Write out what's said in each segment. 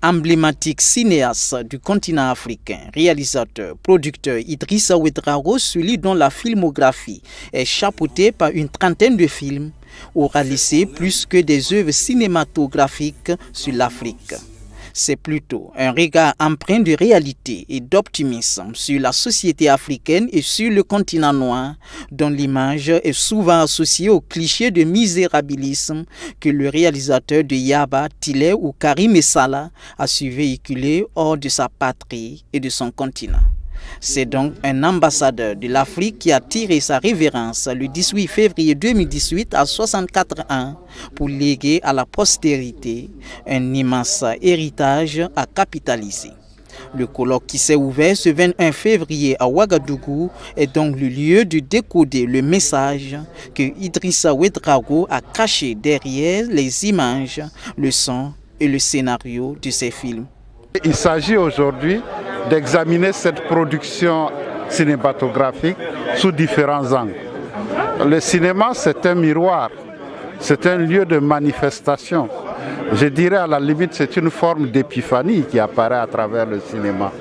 Emblématique cinéaste du continent africain, réalisateur, producteur Idrissa Ouédraogo, celui dont la filmographie est chapeautée par une trentaine de films, aura laissé plus que des œuvres cinématographiques sur l'Afrique. C'est plutôt un regard empreint de réalité et d'optimisme sur la société africaine et sur le continent noir, dont l'image est souvent associée au cliché de misérabilisme que le réalisateur de Yaba, Tillet ou Karim Essala a su véhiculer hors de sa patrie et de son continent. C'est donc un ambassadeur de l'Afrique qui a tiré sa révérence le 18 février 2018 à 64 ans pour léguer à la postérité un immense héritage à capitaliser. Le colloque qui s'est ouvert ce 21 février à Ouagadougou est donc le lieu de décoder le message que Idrissa Ouédraogo a caché derrière les images, le son et le scénario de ses films. Il s'agit aujourd'hui d'examiner cette production cinématographique sous différents angles. Le cinéma, c'est un miroir, c'est un lieu de manifestation. Je dirais à la limite, c'est une forme d'épiphanie qui apparaît à travers le cinéma.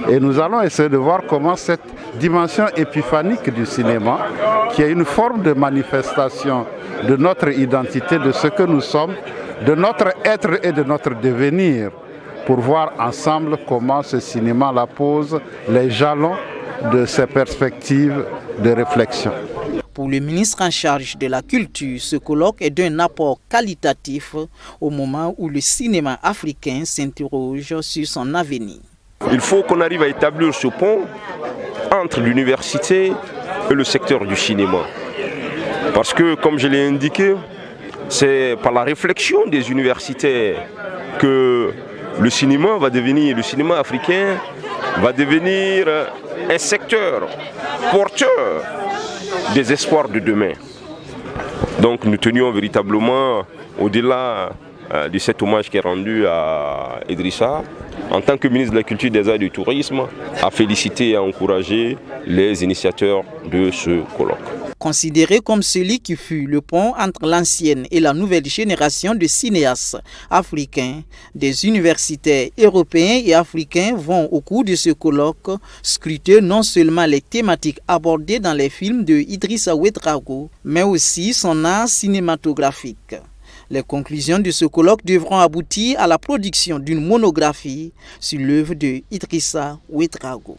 Et nous allons essayer de voir comment cette dimension épiphanique du cinéma, qui est une forme de manifestation de notre identité, de ce que nous sommes, de notre être et de notre devenir, pour voir ensemble comment ce cinéma pose les jalons de ces perspectives de réflexion. Pour le ministre en charge de la culture, ce colloque est d'un apport qualitatif au moment où le cinéma africain s'interroge sur son avenir. Il faut qu'on arrive à établir ce pont entre l'université et le secteur du cinéma. Parce que, comme je l'ai indiqué, c'est par la réflexion des universitaires que le cinéma africain va devenir un secteur porteur des espoirs de demain. Donc nous tenions véritablement, au-delà de cet hommage qui est rendu à Idrissa, en tant que ministre de la Culture, des Arts et du Tourisme, à féliciter et à encourager les initiateurs de ce colloque. Considéré comme celui qui fut le pont entre l'ancienne et la nouvelle génération de cinéastes africains, des universitaires européens et africains vont au cours de ce colloque scruter non seulement les thématiques abordées dans les films de Idrissa Ouédraogo, mais aussi son art cinématographique. Les conclusions de ce colloque devront aboutir à la production d'une monographie sur l'œuvre de Idrissa Ouédraogo.